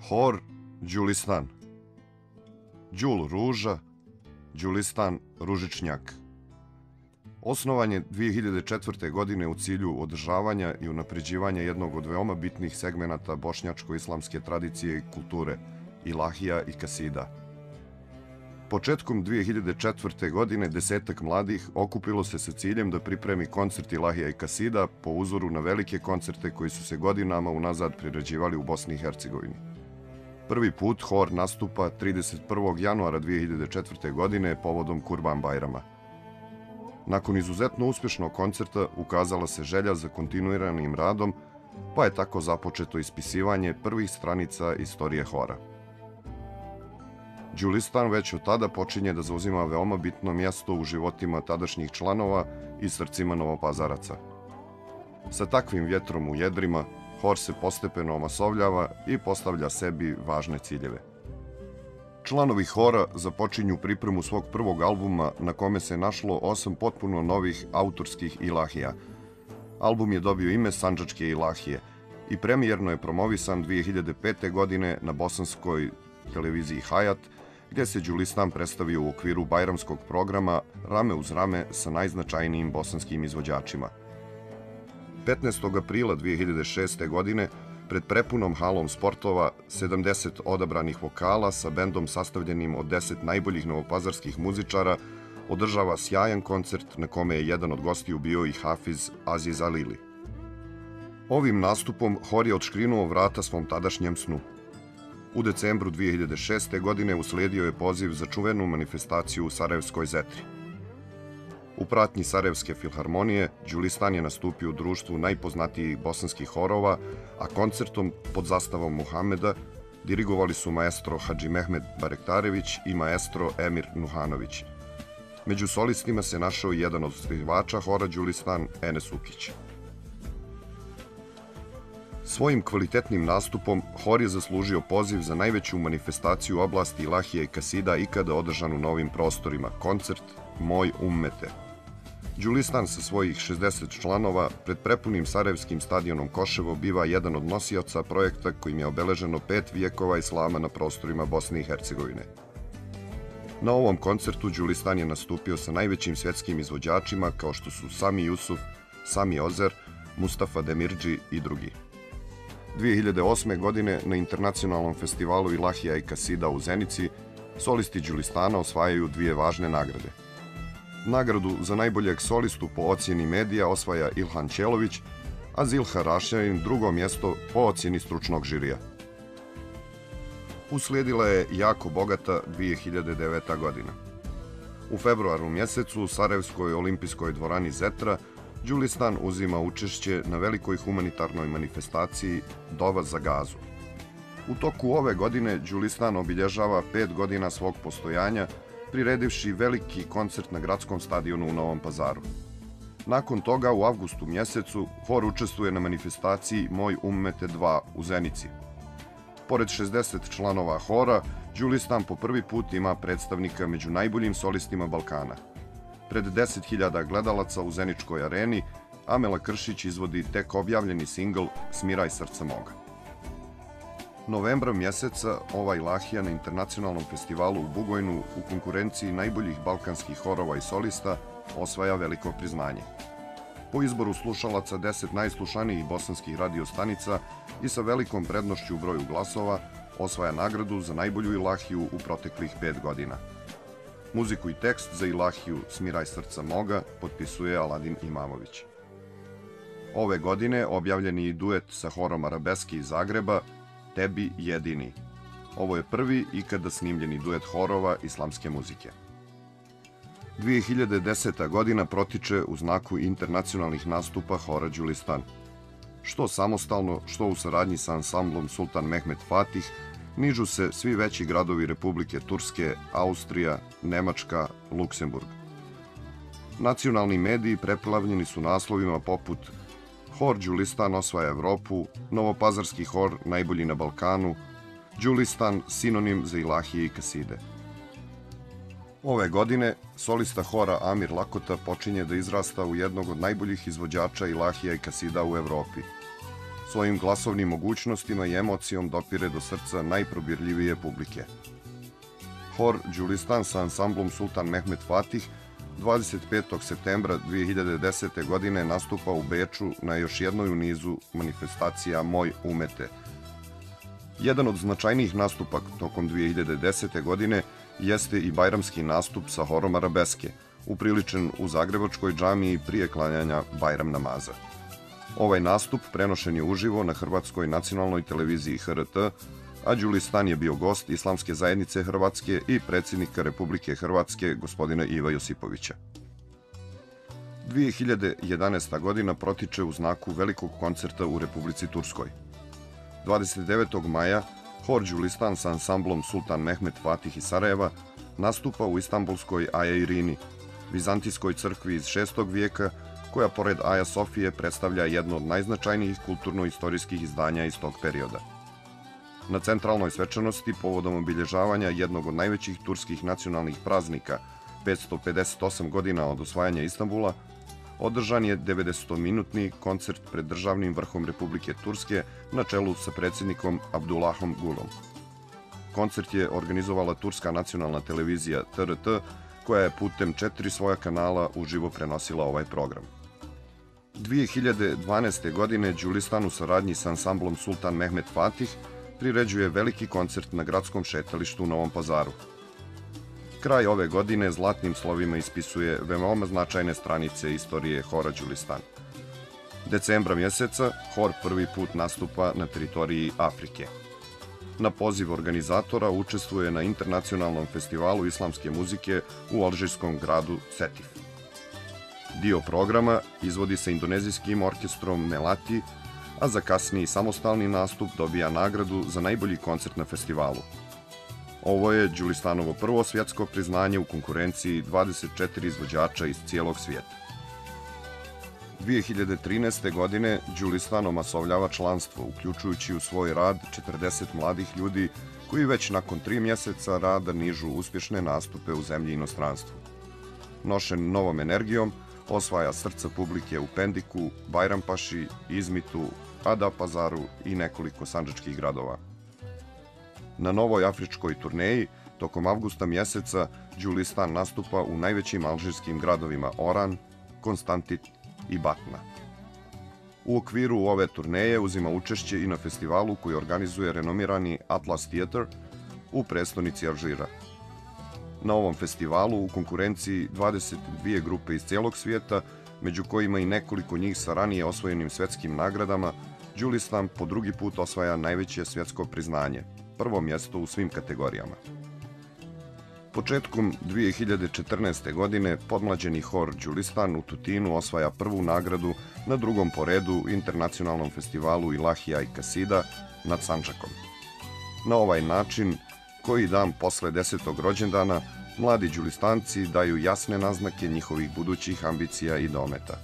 Hor Đulistan. Đul ruža, Đulistan ružičnjak. Osnovan je 2004. godine u cilju održavanja i unapređivanja jednog od veoma bitnih segmenata bošnjačko-islamske tradicije i kulture, ilahija i kasida. Početkom 2004. godine desetak mladih okupilo se sa ciljem da pripremi koncert ilahija i kasida po uzoru na velike koncerte koji su se godinama unazad priređivali u Bosni i Hercegovini. Prvi put hor nastupa 31. januara 2004. godine povodom Kurban Bajrama. Nakon izuzetno uspješnog koncerta ukazala se želja za kontinuiranim radom, pa je tako započeto ispisivanje prvih stranica istorije hora. Đulistan već od tada počinje da zauzima veoma bitno mjesto u životima tadašnjih članova i srcima Novopazaraca. Sa takvim vjetrom u jedrima, hor se postepeno omasovljava i postavlja sebi važne ciljeve. Članovi hora započinju pripremu svog prvog albuma na kome se našlo 8 potpuno novih autorskih ilahija. Album je dobio ime Sandžačke ilahije i premijerno je promovisan 2005. godine na bosanskoj televiziji Hayat, gdje se Đulistan predstavio u okviru bajramskog programa rame uz rame sa najznačajnijim bosanskim izvođačima. 15. aprila 2006. godine pred prepunom halom sportova 70 odabranih vokala sa bendom sastavljenim od 10 najboljih novopazarskih muzičara održava sjajan koncert na kome je jedan od gostiju bio i Hafiz Aziz Alili. Ovim nastupom hor je odškrinuo vrata svom tadašnjem snu. U decembru 2006. godine uslijedio je poziv za čuvenu manifestaciju u Sarajevskoj Zetri. U pratnji Sarajevske filharmonije, Đulistan je nastupio u društvu najpoznatijih bosanskih horova, a koncertom pod zastavom Muhameda dirigovali su maestro Hadži Mehmed Barektarević i maestro Emir Nuhanović. Među solistima se našao i jedan od osnivača hora Đulistan, Enes Ukić. Svojim kvalitetnim nastupom hor je zaslužio poziv za najveću manifestaciju u oblasti ilahije i kasida ikada održan u novim prostorima, koncert Moj ummete. Đulistan sa svojih 60 članova pred prepunim sarajevskim stadionom Koševo biva jedan od nosioca projekta kojim je obeleženo 5 vijekova islama na prostorima Bosne i Hercegovine. Na ovom koncertu Đulistan je nastupio sa najvećim svjetskim izvođačima kao što su Sami Jusuf, Sami Ozer, Mustafa Demirdži i drugi. 2008. godine na Internacionalnom festivalu ilahija i kasida u Zenici solisti Đulistana osvajaju dvije važne nagrade. Nagradu za najboljeg solistu po ocjeni medija osvaja Ilhan Ćelović, a Zilha Rašćanin drugo mjesto po ocjeni stručnog žirija. Uslijedila je jako bogata 2009. godina. U februaru mjesecu u Sarajevskoj olimpijskoj dvorani Zetra Đulistan uzima učešće na velikoj humanitarnoj manifestaciji Dova za Gazu. U toku ove godine Đulistan obilježava 5 godina svog postojanja, priredivši veliki koncert na gradskom stadionu u Novom Pazaru. Nakon toga, u avgustu mjesecu, hor učestvuje na manifestaciji Moj ummete 2 u Zenici. Pored 60 članova hora, Đulistan po prvi put ima predstavnika među najboljim solistima Balkana. Pred 10.000 gledalaca u Zeničkoj areni, Amela Kršić izvodi tek objavljeni singl Smiraj srca moga. Novembra mjeseca ova ilahija na Internacionalnom festivalu u Bugojnu u konkurenciji najboljih balkanskih horova i solista osvaja veliko priznanje. Po izboru slušalaca 10 najslušanijih bosanskih radiostanica i sa velikom prednošću u broju glasova osvaja nagradu za najbolju ilahiju u proteklih 5 godina. Muziku i tekst za ilahiju Smiraj srca moga potpisuje Aladin Imamović. Ove godine objavljen je i duet sa horom Arabeski iz Zagreba Tebi jedini. Ovo je prvi ikada snimljeni duet horova islamske muzike. 2010. godina protiče u znaku internacionalnih nastupa hora Đulistan. Što samostalno, što u saradnji sa ansamblom Sultan Mehmed Fatih, nižu se svi veći gradovi Republike Turske, Austrija, Nemačka, Luksemburg. Nacionalni mediji preplavljeni su naslovima poput Hor Đulistan osvaja Evropu, Novopazarski hor najbolji na Balkanu, Đulistan sinonim za ilahije i kaside. Ove godine solista hora Amir Lakota počinje da izrasta u jednog od najboljih izvođača ilahija i kasida u Evropi. svojim glasovnim mogućnostima i emocijom dopire do srca najprobirljivije publike. Hor Đulistan sa ansamblom Sultan Mehmet Fatih 25. septembra 2010. godine nastupa u Beču na još jednoj u nizu manifestacija Moj umete. Jedan od značajnijih nastupa tokom 2010. godine jeste i bajramski nastup sa horom Arabeske, upriličen u Zagrebačkoj džamiji prije klanjanja Bajram namaza. Ovaj nastup prenošen je uživo na Hrvatskoj nacionalnoj televiziji HRT, a Đulistan je bio gost Islamske zajednice Hrvatske i predsjednika Republike Hrvatske gospodina Iva Josipovića. 2011. godina protiče u znaku velikog koncerta u Republici Turskoj. 29. maja hor Đulistan sa ansamblom Sultan Mehmet Fatih iz Sarajeva nastupa u Istanbulskoj Aja Irini, vizantijskoj crkvi iz 6. vijeka, koja pored Aja Sofije predstavlja jedno od najznačajnijih kulturno-istorijskih izdanja iz tog perioda. Na centralnoj svečanosti povodom obilježavanja jednog od najvećih turskih nacionalnih praznika, 558 godina od osvajanja Istanbula, održan je 90-minutni koncert pred državnim vrhom Republike Turske na čelu sa predsjednikom Abdullahom Gulom. Koncert je organizovala Turska nacionalna televizija TRT, koja je putem 4 svoja kanala uživo prenosila ovaj program. 2012. godine Đulistan u saradnji sa ansamblom Sultan Mehmet Fatih priređuje veliki koncert na gradskom šetalištu u Novom Pazaru. Kraj ove godine zlatnim slovima ispisuje veoma značajne stranice istorije hora Đulistan. Decembra mjeseca hor prvi put nastupa na teritoriji Afrike. Na poziv organizatora učestvuje na internacionalnom festivalu islamske muzike u alžirskom gradu Setif. Dio programa izvodi sa indonezijskim orkestrom Melati, a za kasniji samostalni nastup dobija nagradu za najbolji koncert na festivalu. Ovo je Đulistanovo prvo svjetsko priznanje u konkurenciji 24 izvođača iz cijelog svijeta. 2013. godine Đulistan omasovljava članstvo, uključujući u svoj rad 40 mladih ljudi koji već nakon 3 mjeseca rada nižu uspješne nastupe u zemlji i inostranstvu. Nošen novom energijom, osvaja srca publike u Pendiku, Bajrampaši, Izmitu, Adapazaru i nekoliko sandžačkih gradova. Na novoj afričkoj turneji, tokom avgusta mjeseca, Đulistan nastupa u najvećim alžirskim gradovima Oran, Konstantin i Batna. U okviru ove turneje uzima učešće i na festivalu koji organizuje renomirani Atlas Theater u prestonici Alžira. Na ovom festivalu u konkurenciji 22 grupe iz cijelog svijeta, među kojima i nekoliko njih sa ranije osvojenim svjetskim nagradama, Đulistan po drugi put osvaja najveće svjetsko priznanje, prvo mjesto u svim kategorijama. Početkom 2014. godine podmlađeni hor Đulistan u Tutinu osvaja prvu nagradu na drugom po redu internacionalnom festivalu Ilahija i Kasida nad Sandžakom. Na ovaj način, koji dan posle 10. rođendana, mladi Đulistanci daju jasne naznake njihovih budućih ambicija i dometa.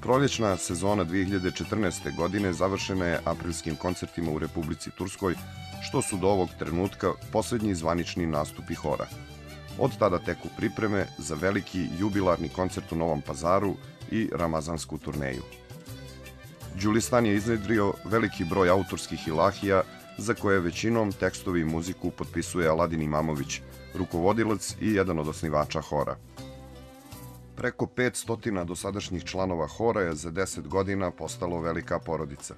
Proljećna sezona 2014. godine završena je aprilskim koncertima u Republici Turskoj, što su do ovog trenutka posljednji zvanični nastupi hora. Od tada teku pripreme za veliki jubilarni koncert u Novom Pazaru i ramazansku turneju. Đulistan je iznjedrio veliki broj autorskih ilahija, za koje većinom tekstovi i muziku potpisuje Aladin Imamović, rukovodilac i jedan od osnivača hora. Preko 500 dosadašnjih članova hora je za 10 godina postalo velika porodica.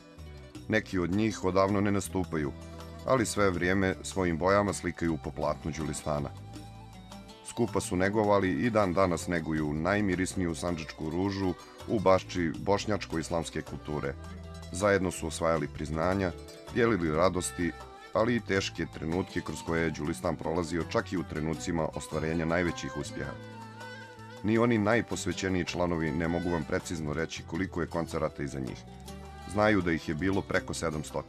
Neki od njih odavno ne nastupaju, ali sve vrijeme svojim bojama slikaju po platnu Đulistana. Skupa su negovali i dan danas neguju najmirisniju sandžačku ružu u bašči bošnjačko-islamske kulture. Zajedno su osvajali priznanja, dijelili radosti, ali i teške trenutke kroz koje je Đulistan prolazio čak i u trenucima ostvarenja najvećih uspjeha. Ni oni najposvećeniji članovi ne mogu vam precizno reći koliko je koncerata iza njih. Znaju da ih je bilo preko 700.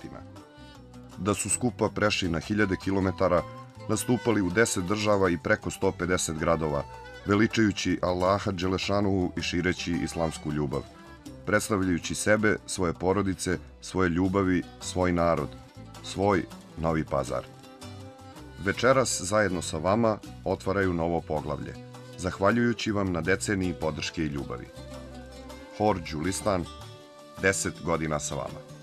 Da su skupa prešli na 1000 kilometara, nastupali u 10 država i preko 150 gradova, veličajući Allaha Đelešanuhu i šireći islamsku ljubav, predstavljajući sebe, svoje porodice, svoje ljubavi, svoj narod, svoj Novi Pazar. Večeras zajedno sa vama otvaraju novo poglavlje, zahvaljujući vam na deceniji podrške i ljubavi. Hor Đulistan, 10 godina sa vama.